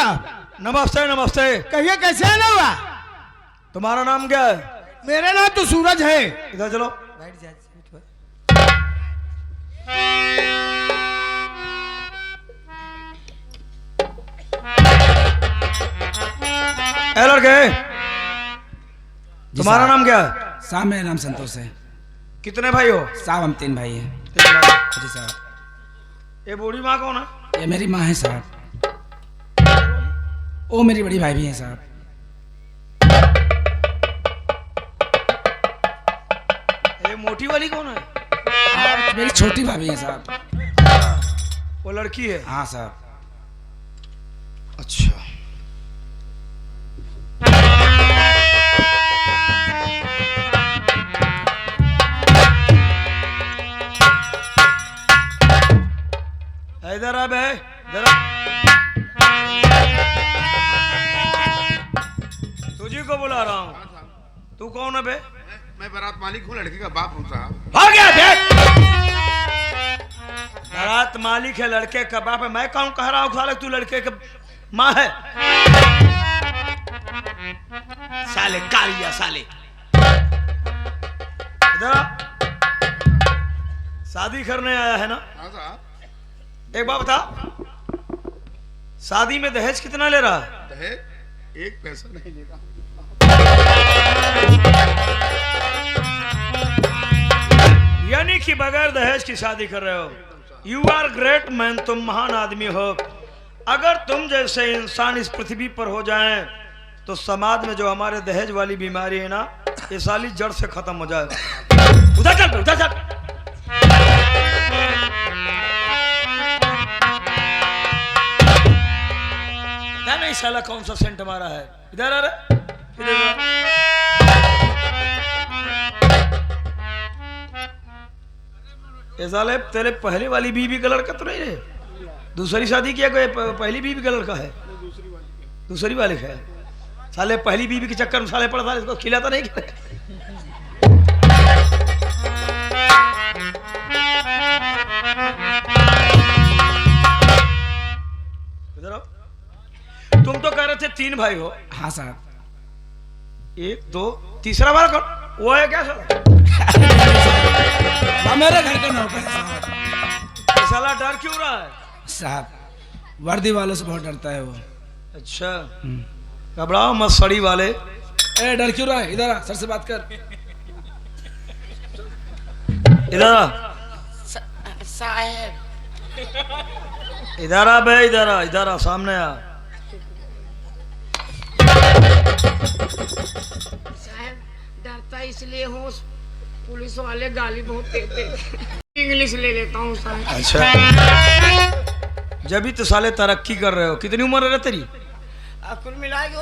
साहब। नमस्ते नमस्ते। कहिए कैसे आना हुआ? तुम्हारा नाम क्या है? मेरा नाम तो सूरज है। इधर चलो। ए लड़के, तुम्हारा नाम क्या है? साहब मेरा नाम संतोष है। कितने भाई हो? साहब हम 3 भाई हैं। जी साहब। ये बूढ़ी माँ कौन है? ये मेरी माँ है साहब। वो मेरी बड़ी भाई भी है साहब। ये मोटी वाली कौन है? मेरी छोटी भाभी है साहब। वो लड़की है? हाँ साहब। अच्छा। इधर आ बे, इधर आ। तुझी को बुला रहा हूँ। तू कौन है बे? मैं बारात मालिक हूँ, लड़की का बाप हूँ साहब। हो गया देख। बारात मालिक है, लड़के का बाप है। मैं कौन कह रहा हूँ साले तू लड़के का माँ है? साले कालिया साले। इधर आ। शादी करने आया है ना? हाँ साहब। एक बात बता, शादी में दहेज कितना ले रहा है? दहेज 1 पैसा नहीं लेगा। यानी कि बगैर दहेज की शादी कर रहे हो। यू आर ग्रेट मैन, तुम महान आदमी हो। अगर तुम जैसे इंसान इस पृथ्वी पर हो जाएं तो समाज में जो हमारे दहेज वाली बीमारी है ना, ये साली जड़ से खत्म हो जाए। उधर चल, उधर चल। नहीं साला कौन सा सेंट मारा है? इधर आ रहा। ये साले तेरे पहले वाली बीवी का लड़का तो नहीं है? दूसरी शादी किया कोई? पहली बीवी का लड़का है? दूसरी वाले का है। साले पहली बीवी के चक्कर में साले पड़ा था, इसको खिलाता नहीं खिलाता। इधर आओ। तुम तो कह रहे थे 3 भाई हो। हाँ साहब। 1 2 तीसरा वाला कौन? वो है क्या साला? मेरे घर का नौकर है साहब। ये साला डर क्यों रहा है? साहब वर्दी वालों से बहुत डरता है वो। अच्छा, घबराओ मत सड़ी वाले। ए डर क्यों रहा है? इधर आ, सर से बात कर। इधर आ। साहब इधर आ बे, इधर आ, इधर आ, सामने आ। साहब डरता इसलिए हूँ, पुलिस वाले गाली बहुत देते हैं। इंग्लिश ले लेता हूँ साहब। अच्छा, जब भी तो साले तरक्की कर रहे हो। कितनी उम्र है तेरी? कुल मिला के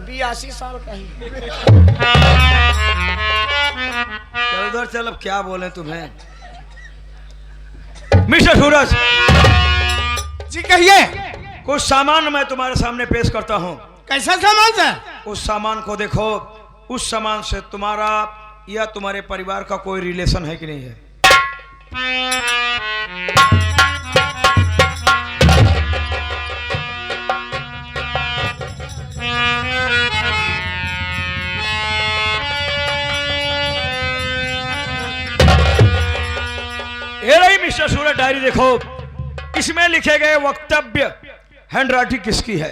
82 साल का ही। चल उधर चल, अब क्या बोले तुम्हें। मिस्टर सूरज जी कहिए। कुछ सामान मैं तुम्हारे सामने पेश करता हूँ। कैसा सामान सर? उस उस सामान को देखो। उस सामान से तुम्हारा या तुम्हारे परिवार का कोई रिलेशन है कि नहीं है? ये रही मिस्टर सूरज डायरी, देखो। इसमें लिखे गए वक्तव्य हैंड राइटिंग किसकी है?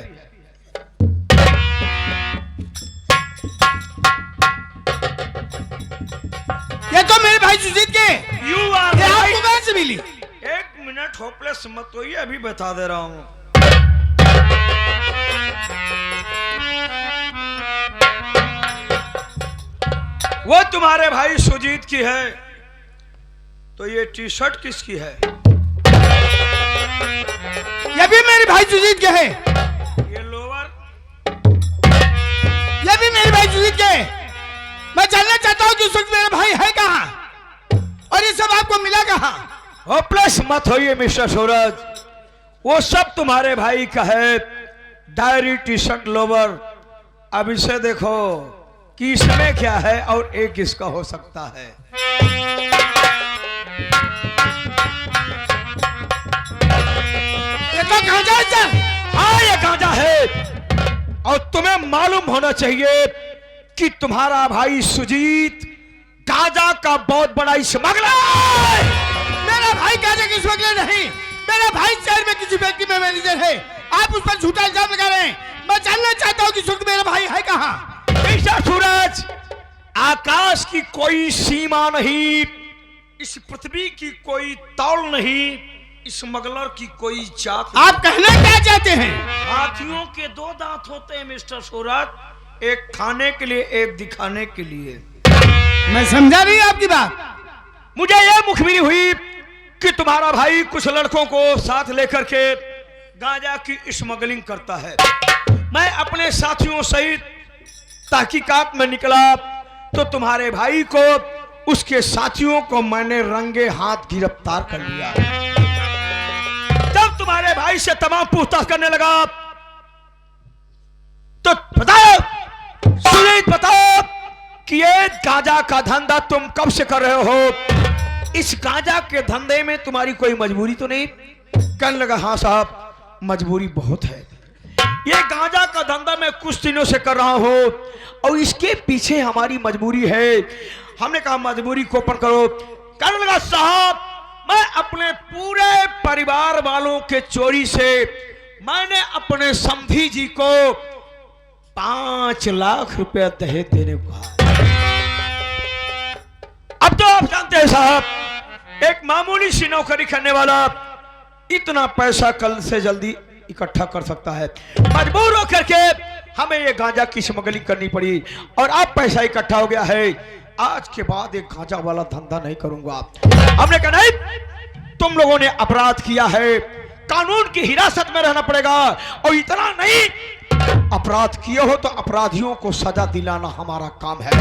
ये तो मेरे भाई सुजीत के। यू आर ये आपको कहाँ से मिली? 1 मिनट होपलेस मत होइए, अभी बता दे रहा हूं। वो तुम्हारे भाई सुजीत की है। तो ये टी शर्ट किसकी है? ये भी मेरे भाई सुजीत के है। ये लोअर? ये भी मेरे भाई सुजीत के है। मैं जानना चाहता हूँ कि उस वक्त मेरा भाई है कहाँ और ये सब आपको मिला कहाँ? होपलेस मत होइए मिस्टर सूरज, वो सब तुम्हारे भाई का है। Diary, T shirt, lower. अब इसे देखो कि इसमें क्या है और एक किसका हो सकता है। ये तो कहाँ जाए सर? हाँ, ये गांजा है। और तुम्हें मालूम होना चाहिए कि तुम्हारा भाई सुजीत गांजा का बहुत बड़ा स्मगलर है। मेरा भाई गांजा की स्मगलर नहीं, मेरा भाई शहर में किसी व्यक्ति में मैनेजर है। आप उस पर झूठा इल्जाम लगा रहे हैं। मैं जानना चाहता हूँ कि सुख मेरा भाई है कहाँ? ऐसा सूरज, आकाश की कोई सीमा नहीं, इस पृथ्वी की कोई तौल नहीं, स्मगलर की कोई जात। आप कहना क्या चाहते हैं? हाथियों के दो दांत होते हैं मिस्टर सूरज, एक खाने के लिए, एक दिखाने के लिए। मैं समझा नहीं आपकी बात। मुझे यह मुखबिरी हुई कि तुम्हारा भाई कुछ लड़कों को साथ लेकर के गांजा की स्मगलिंग करता है। मैं अपने साथियों सहित तहकीकात में निकला तो तुम्हारे भाई को, उसके साथियों को मैंने रंगे हाथ गिरफ्तार कर लिया। जब तुम्हारे भाई से तमाम पूछताछ करने लगा तो बताओ सुजीत, बताओ कि ये गांजा का धंधा तुम कब से कर रहे हो? इस गांजा के धंधे में तुम्हारी कोई मजबूरी तो नहीं? कहने लगा हाँ साहब, मजबूरी बहुत है। ये गांजा का धंधा मैं कुछ दिनों से कर रहा हूं और इसके पीछे हमारी मजबूरी है। हमने कहा मजबूरी को ओपन करो। कहने लगा साहब, मैं अपने पूरे परिवार वालों के चोरी से मैंने अपने समधी जी को 5 लाख रुपए दहेज देने को कहा। अब तो आप जानते हैं साहब, एक मामूली सी नौकरी करने वाला इतना पैसा कल से जल्दी इकट्ठा कर सकता है। मजबूर होकर के हमें ये गांजा की स्मगलिंग करनी पड़ी और अब पैसा इकट्ठा हो गया है। आज के बाद एक गांजा वाला धंधा नहीं करूंगा। हमने कहा नहीं, तुम लोगों ने अपराध किया है, कानून की हिरासत में रहना पड़ेगा। और इतना नहीं, अपराध किए हो तो अपराधियों को सजा दिलाना हमारा काम है।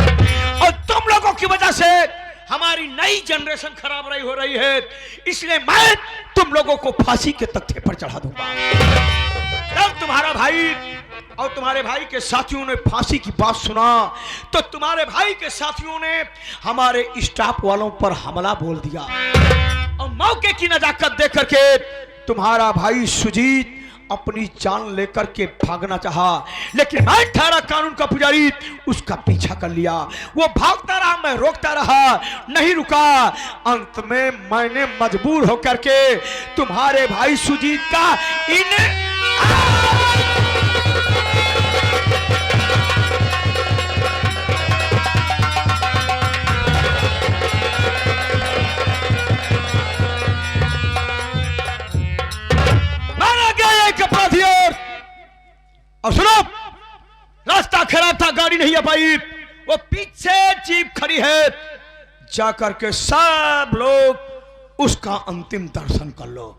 और तुम लोगों की वजह से हमारी नई जनरेशन खराब हो रही है, इसलिए मैं तुम लोगों को फांसी के तख्ते पर चढ़ा दूंगा। जब तुम्हारा भाई और तुम्हारे भाई के साथियों ने फांसी की बात सुना तो तुम्हारे भाई के साथियों ने हमारे स्टाफ वालों पर हमला बोल दिया और मौके की नजाकत देख करके तुम्हारा भाई सुजीत अपनी जान लेकर के भागना चाहा, लेकिन मैं ठहरा कानून का पुजारी, उसका पीछा कर लिया। वो भागता रहा, मैं रोकता रहा, नहीं रुका। अंत में मैंने मजबूर होकर के तुम्हारे भाई सुजीत का और सुनो, रास्ता खराब था, गाड़ी नहीं आ पाई, वो पीछे जीप खड़ी है, जाकर के सब लोग उसका अंतिम दर्शन कर लो।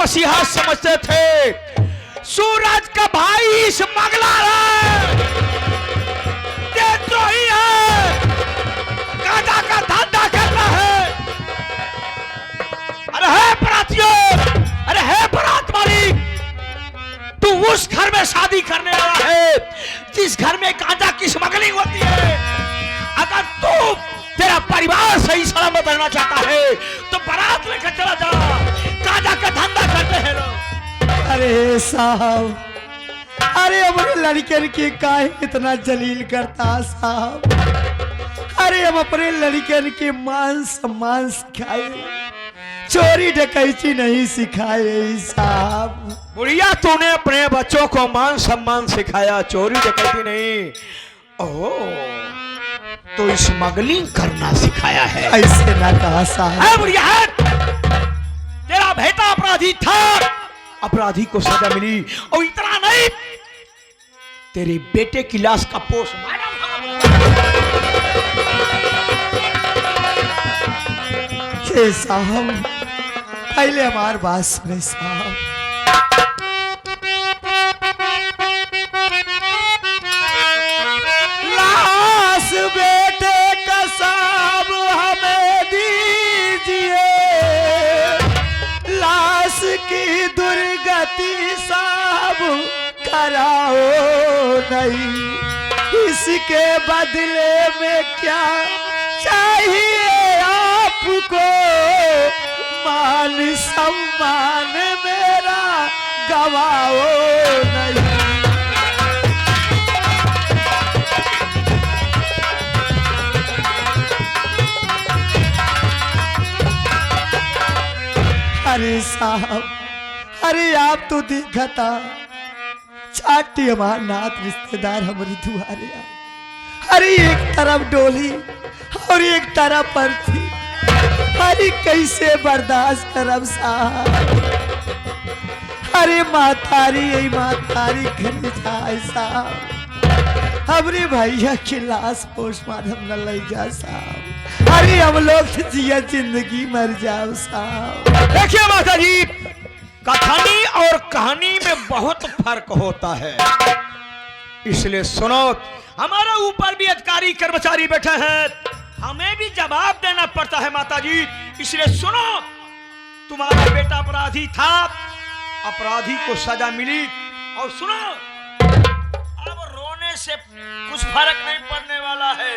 मसीहा समझते थे, सूरज का भाई स्मगलर है, देशद्रोही है, गांजा का धंधा करता है। अरे है बरातियों, अरे है बारात मालिक, तू उस घर में शादी करने वाला है जिस घर में गांजा की स्मगलिंग होती है। अगर तू तेरा परिवार सही सलामत रहना चाहता है तो बारात लेकर चला जा, गांजा का धंधा करते हैं लोग। अरे साहब, अरे अपने लड़के की काहे इतना जलील करता साहब? अरे हम अपने लड़के के मान सम्मान सिखाए, चोरी डकैती नहीं सिखाए साहब। बुढ़िया तूने अपने बच्चों को मान सम्मान सिखाया, चोरी डकैती नहीं। ओह तो स्मगलिंग करना सिखाया है। ऐसे ना कहा साहब। है बुढ़िया है। तेरा बेटा अपराधी था, अपराधी को सजा मिली, और इतना नहीं, तेरे बेटे की लाश का पोस्टमार्टम साहब पहले हमारी बात सुने साहब। लाश बेटे का साहब हमें दीजिए, लाश की दुर्गति साहब कराओ नहीं, इसके बदले में क्या चाहिए आपको, मान सम्मान मेरा गवाओ नहीं। अरे साहब, अरे आप तो देखा था चाटी हमारा नाथ रिश्तेदार हमारी दुआरे आ। अरे एक तरफ डोली और एक तरफ अर्थी, अरे कैसे बर्दाश्त करब साहब। अरे मातारी यही मातारी घर जाए साहब, हमरे भैया की लाश पोस्टमार्टम न ले जा साहब। अरे हम लोग जिया जिंदगी मर जाओ साहब। देखिए माता जी, कहानी और कहानी में बहुत फर्क होता है, इसलिए सुनो। हमारे ऊपर भी अधिकारी कर्मचारी बैठे हैं, हमें भी जवाब देना पड़ता है माता जी, इसलिए सुनो। तुम्हारा बेटा अपराधी था, अपराधी को सजा मिली, और सुनो अब रोने से कुछ फर्क नहीं पड़ने वाला है।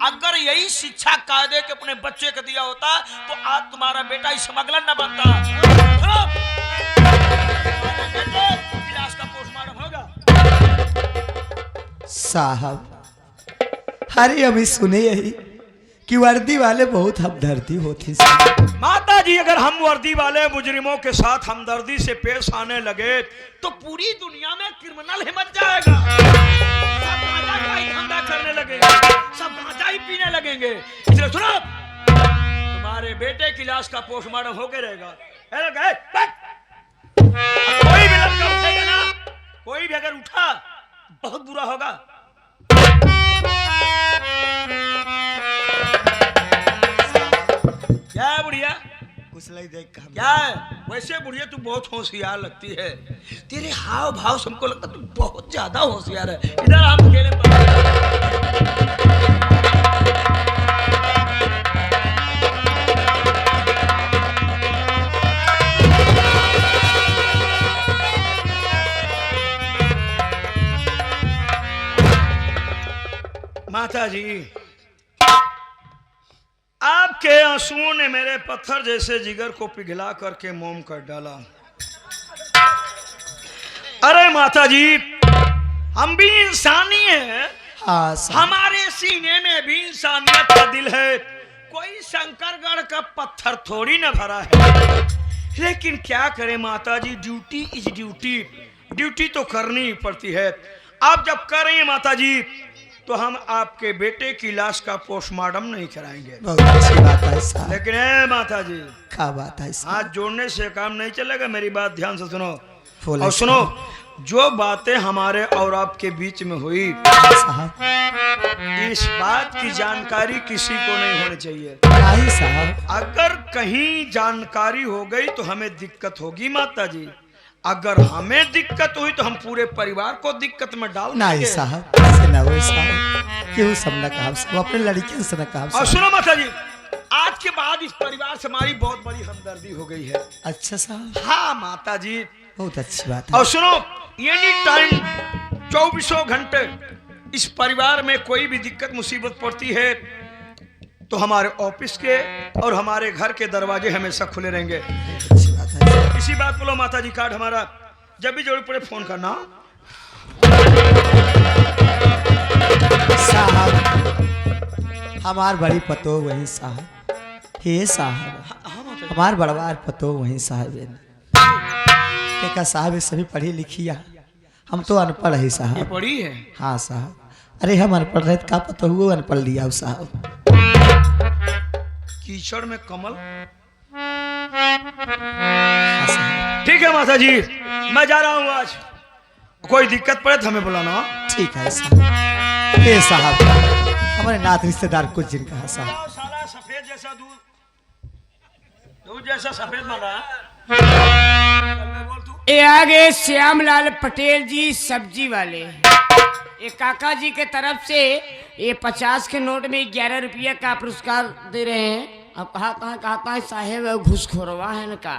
अगर यही शिक्षा कायदे के अपने बच्चे को दिया होता तो आज तुम्हारा बेटा स्मगलर न बनता। सुनो, लाश का पोस्टमार्टम होगा साहब। अरे अभी सुने यही कि वर्दी वाले बहुत हमदर्दी होती साहब। माता जी, अगर हम वर्दी वाले मुजरिमों के साथ हमदर्दी से पेश आने लगे तो पूरी दुनिया में क्रिमिनल ही मच जाएगा। सब गांजा का ही धंधा करने लगेंगे, सब गांजा ही पीने लगेंगे। इसलिए सुनो, तुम्हारे बेटे की लाश का पोस्टमार्टम होके रहेगा। कोई भी लड़का उठेगा ना, कोई भी अगर उठा बहुत बुरा होगा। क्या है बुढ़िया? कुछ नहीं देख कर क्या है? वैसे बुढ़िया तू बहुत होशियार लगती है, तेरे हाव भाव से हमको लगता तू बहुत ज्यादा होशियार है। इधर हम खेले माता जी, आपके आंसुओं ने मेरे पत्थर जैसे जिगर को पिघला करके मोम कर डाला। अरे माता जी, हम भी इंसानी हैं, हाँ साहब। हमारे सीने में भी इंसानियत का दिल है, कोई शंकरगढ़ का पत्थर थोड़ी न भरा है। लेकिन क्या करें माता जी, ड्यूटी इज ड्यूटी, ड्यूटी तो करनी ही पड़ती है। आप जब कर रही हैं माता जी, तो हम आपके बेटे की लाश का पोस्टमार्टम नहीं कराएंगे। बहुत अच्छी बात है साहब। लेकिन है माता जी, क्या बात है साहब? हाथ जोड़ने से काम नहीं चलेगा, मेरी बात ध्यान से सुनो। बोले और सुनो, जो बातें हमारे और आपके बीच में हुई साहब, इस बात की जानकारी किसी को नहीं होनी चाहिए। नहीं साहब। अगर कहीं जानकारी हो गई तो हमें दिक्कत होगी माता जी। अगर हमें दिक्कत हुई तो हम पूरे परिवार को दिक्कत में डाल नहीं देंगे। साहब, ऐसे ना हो साहब। क्यों सब न कहा सब अपने लड़कियों से न कहा और साहब। सुनो माता जी, आज के बाद इस परिवार से हमारी बहुत बड़ी हमदर्दी हो गई है। अच्छा साहब, हाँ माता जी। बहुत अच्छी बात है। और सुनो, एनी टाइम 24 घंटे इस परिवार में कोई भी दिक्कत मुसीबत पड़ती है तो हमारे ऑफिस के और हमारे घर के दरवाजे हमेशा खुले रहेंगे। अच्छी बात है। इसी बात बोलो माता जी, कार्ड हमारा जब भी जरूरत पड़े फोन करना। साहब, हमार बड़ी पतो वही साहब। हे साहब, हमार बड़वार पतो वहीं साहब है देखा साहब ये सभी पढ़ी लिखिया हम तो अनपढ़ है ये साहब। पढ़ी है। हाँ साहब, अरे हम अनपढ़ रहे का पता हुआ अनपढ़ लिया साहब। कीचड़ में कमल। हाँ साहब, ठीक है माता जी, मैं जा रहा हूँ आज। कोई दिक्कत पड़े तो हमें बुलाना। ठीक है साहब। ये साहब हमारे नाथ रिश्तेदार कुछ जिनका है साहब। साला सफेद जैसा दूध जैसा सफेद बन रहा है। ये आगे श्यामलाल पटेल जी सब्जी वाले, ये काका जी के तरफ से ये 50 के नोट में 11 रुपया का पुरस्कार दे रहे हैं। अब कहता है साहेब घुसखोरवा है न का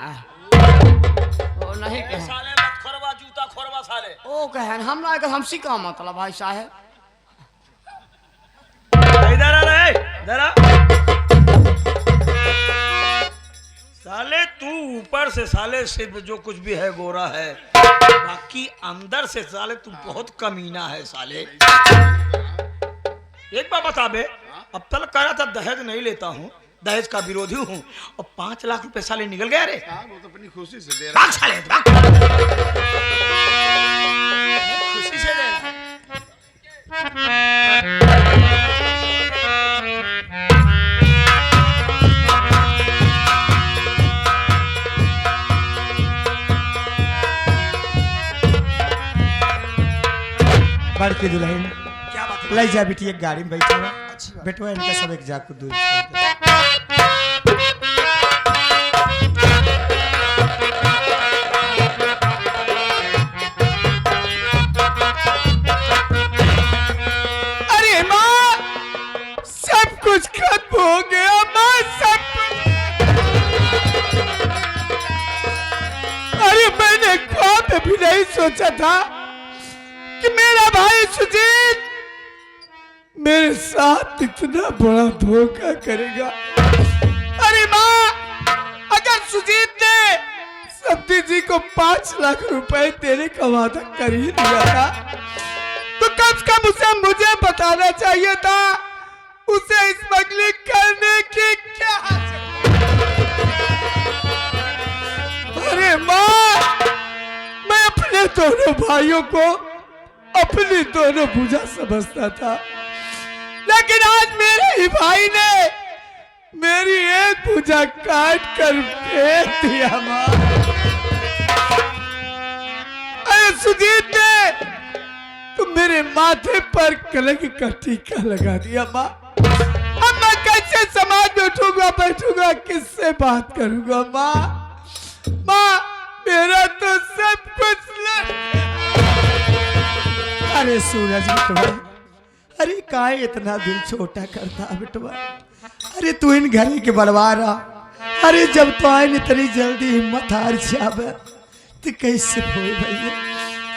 ओ नहीं कहे साले मत खोरवा, जूता खोरवा साले। ओ कहे हम ना हमसी का मतलब भाई साहेब। इधर आ रहे, इधर आ। साले तू ऊपर से साले सिर्फ जो कुछ भी है गोरा है, बाकी अंदर से साले तू बहुत कमीना है साले। एक बात बता बे, अब तक कह रहा था दहेज नहीं लेता हूँ, दहेज का विरोधी हूँ, और 5 लाख रुपए साले निकल गया रे। हाँ, वो तो अपनी खुशी से दे रहा भाग साले, भाग। खुशी से दे रहा है। बड़ की दुल्हन क्या बात है? ले जा बेटी, एक गाड़ी में बैठा हुआ बेटवा इनका सब एक जाक को दूर छोड़ दे। अरे माँ, सब कुछ खत्म हो गया माँ, सब कुछ। अरे मैंने ख्वाब में भी नहीं सोचा था कि मेरा भाई सुजीत मेरे साथ इतना बड़ा धोखा करेगा। अरे माँ, अगर सुजीत ने सब्जी जी को 5 लाख रुपए देने का वादा कर ही दिया था, तो कम से कम उसे मुझे बताना चाहिए था उसे स्मगलिंग करने की क्या अरे माँ, मैं अपने दोनों भाइयों को अपनी दोनों भुजा समझता था, लेकिन आज मेरे ही भाई ने मेरी एक भुजा काट कर फेंक दिया माँ। अरे सुजीत ने तो मेरे माथे पर कलंक का टीका लगा दिया माँ। अब मैं कैसे समाज में उठूंगा बैठूंगा, किससे बात करूंगा माँ? माँ, मेरा तो सब कुछ अरे सूरज बेटवा, अरे काहे इतना दिल छोटा करता बेटवा? अरे तू इन घरे के बड़वारा, अरे जब तो आए इतनी जल्दी हिम्मत हार जावे तो कैसे होए भैया?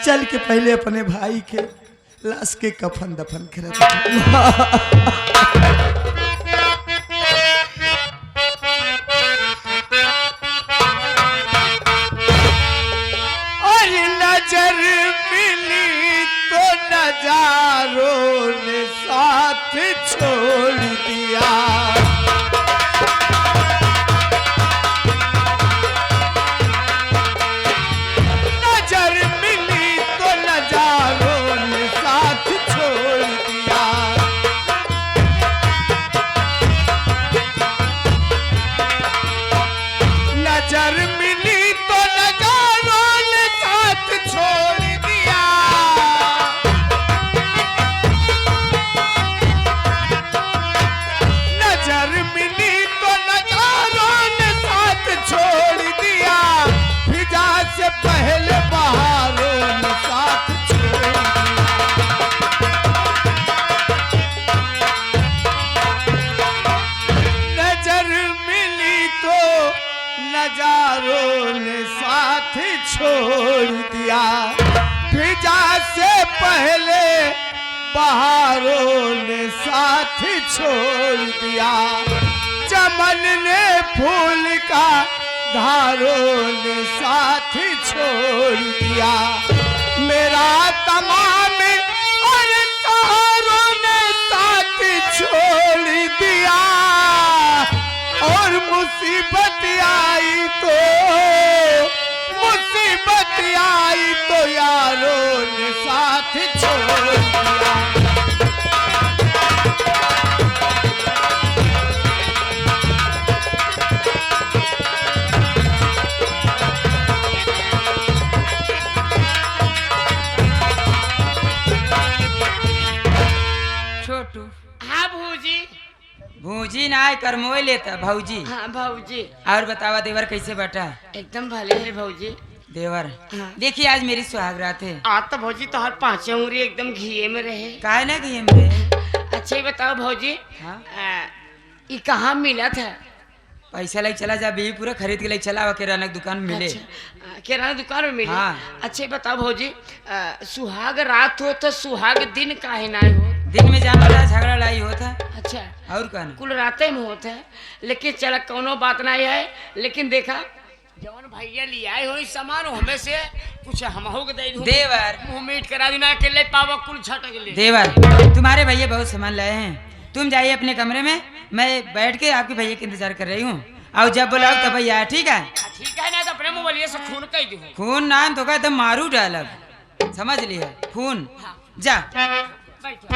चल के पहले अपने भाई के लाश के कफन दफन कर। नजर मिली तो नजारों ने साथ छोड़ दिया। नजर मिली तो नजारों ने साथ छोड़ दिया। नजर मिली तो नजारों ने साथ छोड़ दिया। नजर मिली तो नजारों ने साथ छोड़ दिया। फिजा से पहले बहारों ने साथ छोड़ दिया। नजर मिली तो नजारों ने साथ छोड़ दिया। फिजा से पहले बहारों ने साथ छोड़ दिया। चमन ने फूल का धारों ने साथ छोड़ दिया। मेरा तमाम और सहारों ने साथ छोड़ दिया। और मुसीबत आई तो यारों ने साथ छोड़ दिया। छोटू हाँ भौजी। भूजी ना है करमोई लेता भौजी। हाँ भौजी। और बतावा देवर कैसे बटा? एकदम भले है भौजी। देवर हाँ। देखिए आज मेरी सुहाग रात है। आज तो भौजी तो हर 5 उंगली एकदम घी में रहे। काहे ना कि मेरे अच्छा ही बताओ भौजी, हाँ? ये कहाँ मिला था? पैसा लेके चला जा भी पूरा खरीद के लेके चला किराना की दुकान में मिले। अच्छा, किराना दुकान में मिले। हाँ। अच्छा ही बताओ भौजी, सुहाग रात हो तो सुहाग दिन काहे ना हो? दिन में जाना था झगड़ा लड़ाई होता। अच्छा और कहना कुल राते में होता है, लेकिन चल कोनो बात नहीं है। लेकिन देखा जवन भैया ले आए हो सामान हमें से कुछ हम हो दे दूं। देवर मुंह मीट करा देना अकेले पावा कुल झटक ले। देवर तुम्हारे भैया बहुत सामान लाए हैं, तुम जाइए अपने कमरे में, मैं बैठ के आपके भैया का इंतजार कर रही हूँ। और जब बुलाओ तब भैया ठीक है। ठीक है ना, तो अपने मोबाइल से खून कह दूं। खून नाम तो कहते मारू डालब, समझ लिया खून। जा बैठो।